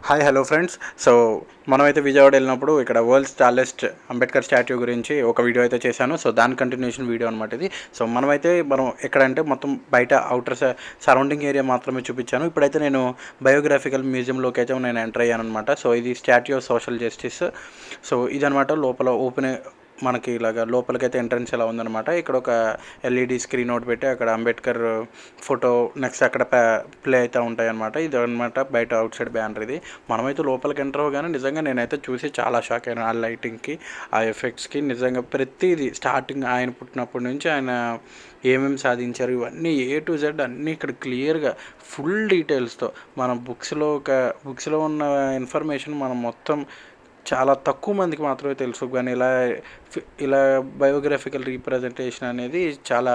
Hi hello friends. So మనమైతే విజయవాడ వెళ్ళినప్పుడు ఇక్కడ వరల్డ్స్ టాలెస్ట్ అంబేద్కర్ స్టాట్యూ గురించి ఒక వీడియో అయితే చేశాను. సో దాని కంటిన్యూషన్ వీడియో అనమాట ఇది. సో మనం ఎక్కడంటే మొత్తం బయట అవుటర్ సరౌండింగ్ ఏరియా మాత్రమే చూపించాను. ఇప్పుడైతే నేను బయోగ్రాఫికల్ మ్యూజియంలోకి అయితే నేను ఎంటర్ అయ్యాను అనమాట. సో ఇది statue of social justice. So ఇదనమాట లోపల ఓపెన్ మనకి ఇలాగ లోపలికైతే ఎంట్రన్స్ ఎలా ఉందన్నమాట. ఇక్కడ ఒక ఎల్ఈడి స్క్రీన్ ఒకటి పెట్టి అక్కడ అంబేద్కర్ ఫోటో నెక్స్ట్ అక్కడ ప్లే అయితే ఉంటాయి అనమాట. ఇది అనమాట బయట అవుట్ సైడ్ బ్యానర్. ఇది మనమైతే లోపలికి ఎంటర్ అవ్వగానే నిజంగా నేనైతే చూసి చాలా షాక్ అయ్యాను. ఆ లైటింగ్కి, ఆ ఎఫెక్ట్స్కి నిజంగా ప్రతిదీ స్టార్టింగ్ ఆయన పుట్టినప్పటి నుంచి ఆయన ఏమేమి సాధించారు ఇవన్నీ ఏ టు జెడ్ అన్నీ ఇక్కడ క్లియర్గా ఫుల్ డీటెయిల్స్తో మనం బుక్స్లో ఉన్న ఇన్ఫర్మేషన్ మనం మొత్తం చాలా తక్కువ మందికి మాత్రమే తెలుసు. కానీ ఇలా బయోగ్రఫికల్ రీప్రజెంటేషన్ అనేది చాలా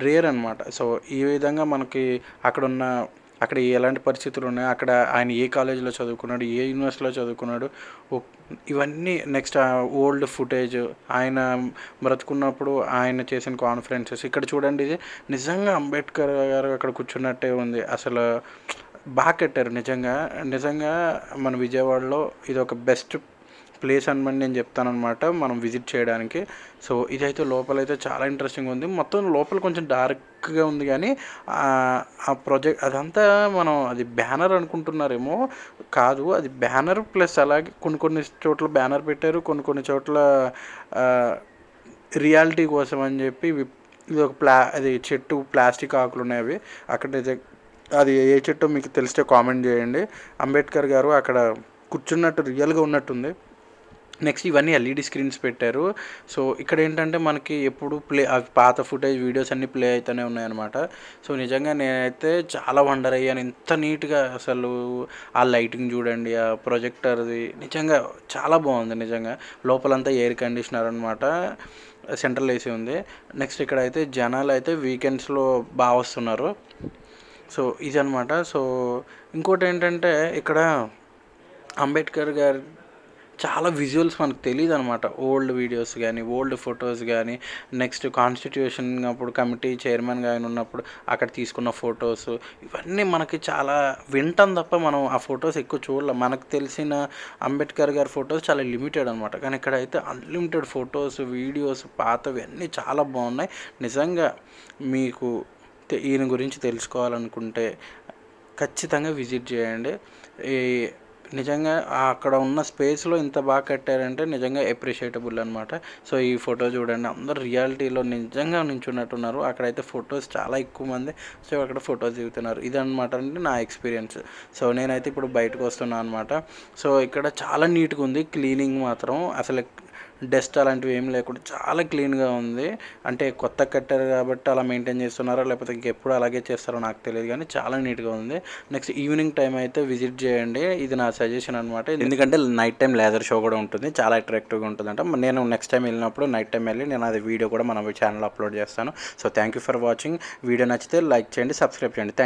రేర్ అనమాట. సో ఈ విధంగా మనకి అక్కడ ఎలాంటి పరిస్థితులు ఉన్నాయి, అక్కడ ఆయన ఏ కాలేజీలో చదువుకున్నాడు, ఏ యూనివర్సిటీలో చదువుకున్నాడు, ఇవన్నీ నెక్స్ట్ ఓల్డ్ ఫుటేజ్, ఆయన బ్రతుకున్నప్పుడు ఆయన చేసిన కాన్ఫరెన్సెస్. ఇక్కడ చూడండి, ఇది నిజంగా అంబేద్కర్ గారు అక్కడ కూర్చున్నట్టే ఉంది. అసలు బాగా కట్టారు. నిజంగా మన విజయవాడలో ఇది ఒక బెస్ట్ ప్లేస్ అనమని నేను చెప్తానమాట మనం విజిట్ చేయడానికి. సో ఇదైతే లోపలైతే చాలా ఇంట్రెస్టింగ్ ఉంది. మొత్తం లోపల కొంచెం డార్క్గా ఉంది, కానీ ఆ ప్రాజెక్ట్ అదంతా అది బ్యానర్ అనుకుంటున్నారేమో, కాదు, అది బ్యానర్ ప్లస్ అలాగే కొన్ని చోట్ల బ్యానర్ పెట్టారు, కొన్ని చోట్ల రియాలిటీ కోసం అని చెప్పి ఇది ఒక అది చెట్టు ప్లాస్టిక్ ఆకులు ఉన్నాయి. అవి అక్కడ అది ఏ చెట్టో మీకు తెలిస్తే కామెంట్ చేయండి. అంబేద్కర్ గారు అక్కడ కూర్చున్నట్టు రియల్గా ఉన్నట్టుంది. నెక్స్ట్ ఇవన్నీ ఎల్ఈడి స్క్రీన్స్ పెట్టారు. సో ఇక్కడ ఏంటంటే మనకి ఎప్పుడు పాత ఫుటేజ్ వీడియోస్ అన్నీ ప్లే అవుతూనే ఉన్నాయన్నమాట. సో నిజంగా నేనైతే చాలా వండర్ అయ్యాను. ఇంత నీట్గా అసలు ఆ లైటింగ్ చూడండి, ఆ ప్రొజెక్టర్ది నిజంగా చాలా బాగుంది. నిజంగా లోపలంతా ఎయిర్ కండిషనర్ అనమాట, సెంట్రల్ ఏసీ ఉంది. నెక్స్ట్ ఇక్కడ అయితే జనాలు అయితే వీకెండ్స్లో బాగా వస్తున్నారు. సో ఇదనమాట. సో ఇంకోటి ఏంటంటే ఇక్కడ అంబేద్కర్ గారు చాలా విజువల్స్ మనకు తెలియదు అనమాట. ఓల్డ్ వీడియోస్ కానీ, ఓల్డ్ ఫొటోస్ కానీ, నెక్స్ట్ కాన్స్టిట్యూషన్ అప్పుడు కమిటీ చైర్మన్గా ఆయన ఉన్నప్పుడు అక్కడ తీసుకున్న ఫొటోస్, ఇవన్నీ మనకి చాలా వింటాం తప్ప మనం ఆ ఫొటోస్ ఎక్కువ చూడలేం. మనకు తెలిసిన అంబేద్కర్ గారి ఫొటోస్ చాలా లిమిటెడ్ అనమాట. కానీ ఇక్కడైతే అన్లిమిటెడ్ ఫొటోస్, వీడియోస్ పాతవి అన్నీ చాలా బాగున్నాయి. నిజంగా మీకు ఈయన గురించి తెలుసుకోవాలనుకుంటే ఖచ్చితంగా విజిట్ చేయండి. నిజంగా అక్కడ ఉన్న స్పేస్లో ఇంత బాగా కట్టారంటే నిజంగా అప్రిషియేటబుల్ అనమాట. సో ఈ ఫోటో చూడండి, అందరు రియాలిటీలో నిజంగా నించున్నట్టున్నారు. అక్కడైతే ఫొటోస్ చాలా ఎక్కువ మంది, సో అక్కడ ఫొటోస్ దిగుతున్నారు. ఇదనమాట అంటే నా ఎక్స్పీరియన్స్. సో నేనైతే ఇప్పుడు బయటకు వస్తున్నాను అనమాట. సో ఇక్కడ చాలా నీట్గా ఉంది. క్లీనింగ్ మాత్రం అసలు డస్ట్ అలాంటివి ఏం లేకుండా చాలా క్లీన్గా ఉంది. అంటే కొత్త కట్టారు కాబట్టి అలా మెయింటైన్ చేస్తున్నారో లేకపోతే ఇంకెప్పుడు అలాగే చేస్తారో నాకు తెలియదు, కానీ చాలా నీట్గా ఉంది. నెక్స్ట్ ఈవినింగ్ టైం అయితే విజిట్ చేయండి, ఇది నా సజెషన్ అనమాట. ఎందుకంటే నైట్ టైం లేజర్ షో కూడా ఉంటుంది, చాలా అట్రాక్టివ్గా ఉంటుందంట. నేను నెక్స్ట్ టైం వెళ్ళినప్పుడు నైట్ టైం వెళ్ళి నేను అది వీడియో కూడా మన ఛానల్ అప్లోడ్ చేస్తాను. So thank you for watching. Video నచ్చితే లైక్ చేయండి, సబ్స్క్రైబ్ చేయండి. థ్యాంక్